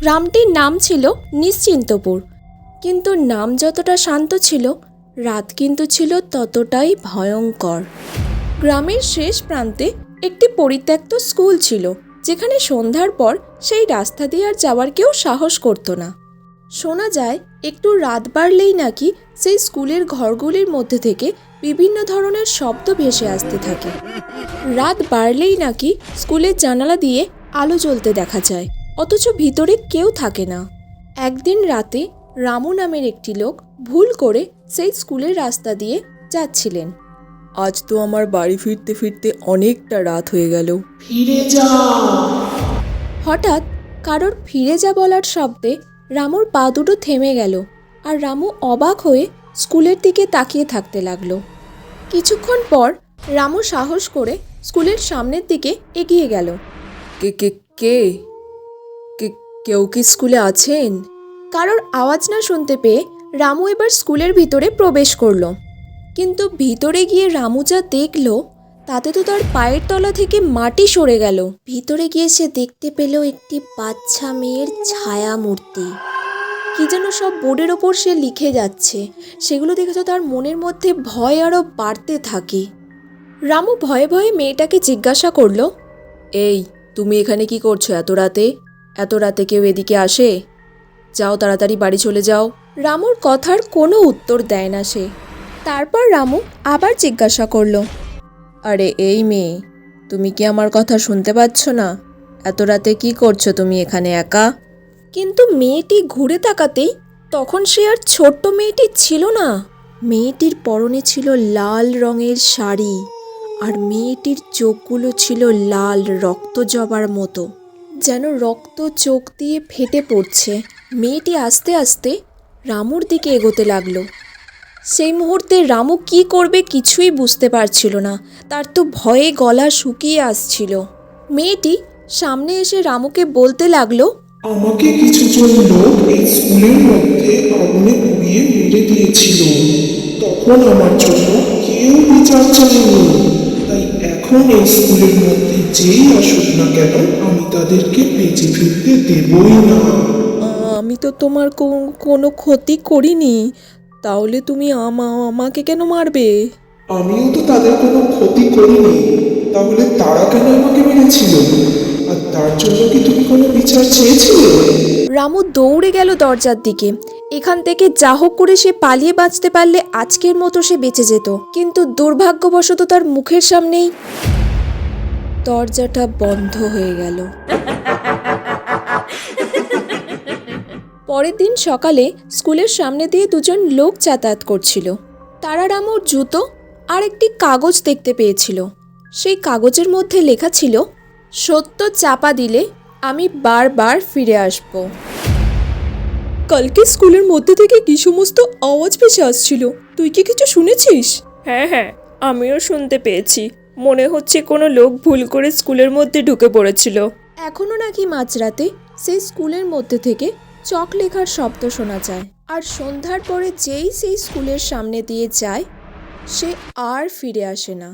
গ্রামটির নাম ছিল নিশ্চিন্তপুর। কিন্তু নাম যতটা শান্ত ছিল, রাত কিন্তু ছিল ততটাই ভয়ঙ্কর। গ্রামের শেষ প্রান্তে একটি পরিত্যক্ত স্কুল ছিল, যেখানে সন্ধ্যার পর সেই রাস্তা দিয়ে আর যাওয়ার কেউ সাহস করত না। শোনা যায় একটু রাত বাড়লেই নাকি সেই স্কুলের ঘরগুলির মধ্যে থেকে বিভিন্ন ধরনের শব্দ ভেসে আসতে থাকে। রাত বাড়লেই নাকি স্কুলের জানালা দিয়ে আলো জ্বলতে দেখা যায়, অথচ ভিতরে কেউ থাকে না। একদিন রাতে রামু নামের একটি লোক ভুল করে সেই স্কুলের রাস্তা দিয়ে যাচ্ছিলেন। আজ তো আমার বাড়ি ফিরতে ফিরতে অনেকটা রাত হয়ে গেল। ফিরে যা। হঠাৎ কারোর ফিরে যা বলার শব্দে রামুর পা দুটো থেমে গেল, আর রামু অবাক হয়ে স্কুলের দিকে তাকিয়ে থাকতে লাগলো। কিছুক্ষণ পর রামু সাহস করে স্কুলের সামনের দিকে এগিয়ে গেল। কে কে কে কে কেউ কি স্কুলে আছেন? কারোর আওয়াজ না শুনতে পেয়ে রামু এবার স্কুলের ভিতরে প্রবেশ করলো। কিন্তু ভিতরে গিয়ে রামু যা দেখলো, তাতে তো তার পায়ের তলা থেকে মাটি সরে গেল। ভিতরে গিয়ে সে দেখতে পেল একটি বাচ্চা মেয়ের ছায়া মূর্তি। কি যেন সব বোর্ডের ওপর সে লিখে যাচ্ছে। সেগুলো দেখে তো তার মনের মধ্যে ভয় আরও বাড়তে থাকে। রামু ভয়ে ভয়ে মেয়েটাকে জিজ্ঞাসা করলো, এই, তুমি এখানে কি করছো এত রাতে? এত রাতে কেউ এদিকে আসে? যাও, তাড়াতাড়ি বাড়ি চলে যাও। রামুর কথার কোনো উত্তর দেয় না সে। তারপর রামু আবার জিজ্ঞাসা করলো, আরে এই মেয়ে, তুমি কি আমার কথা শুনতে পাচ্ছ না? এত রাতে কি করছো তুমি এখানে একা? কিন্তু মেয়েটি ঘুরে তাকাতেই তখন সে আর ছোট্ট মেয়েটি ছিল না। মেয়েটির পরনে ছিল লাল রঙের শাড়ি, আর মেয়েটির চোখগুলো ছিল লাল রক্ত জবার মতো, যেন রক্ত চোখ দিয়ে ফেটে পড়ছে। মেয়েটি আস্তে আস্তে রামুর দিকে এগোতে লাগলো। সেই মুহূর্তে রামু কি করবে কিছুই বুঝতে পারছিল না। তার তো ভয়ে গলা শুকিয়ে আসছিল। মেয়েটি সামনে এসে রামুকে বলতে লাগলো, আমাকে কিছুজন লোক এই স্কুলের মধ্যে আগুনে পুড়িয়ে মেরে দিয়েছিল। তখন আমার জন্য কেউ বিচার চায়নি। তাই এখন এই স্কুলের মধ্যে যেই আসুক না কেন, আমি তাদেরকে বেঁচে ফিরতে দেবই না। আমি তো তোমার কোনো ক্ষতি করিনি, তাহলে তুমি আমাকে কেন মারবে? আমিও তো তাদের কোনো ক্ষতি করিনি, তাহলে তারা কেন আমাকে মেরেছিল? আর তার জন্য কি তুমি কোনো বিচার চেয়েছিলে? রামু দৌড়ে গেল দরজার দিকে। এখান থেকে যা হোক করে সে পালিয়ে বাঁচতে পারলে আজকের মতো সে বেঁচে যেত। কিন্তু দুর্ভাগ্যবশত তার মুখের সামনেই দরজাটা বন্ধ হয়ে গেল। পরের দিন সকালে স্কুলের সামনে দিয়ে দুজন লোক যাতায়াত করছিল। তারা রামুর জুতো আর একটি কাগজ দেখতে পেয়েছিল। সেই কাগজের মধ্যে লেখা ছিল, সত্য চাপা দিলে আমি বারবার ফিরে আসব। কালকে স্কুলের মধ্যে থেকে কি সমস্ত আওয়াজ ভেসে আসছিল? তুই কি কিছু শুনেছিস? হ্যাঁ, আমিও শুনতে পেয়েছি। মনে হচ্ছে কোনো লোক ভুল করে স্কুলের মধ্যে ঢুকে পড়েছিল। এখনো নাকি মাঝরাতে সেই স্কুলের মধ্যে থেকে চক লেখার শব্দ শোনা যায়। আর সন্ধ্যার পরে যেই সেই স্কুলের সামনে দিয়ে যায়, সে আর ফিরে আসে না।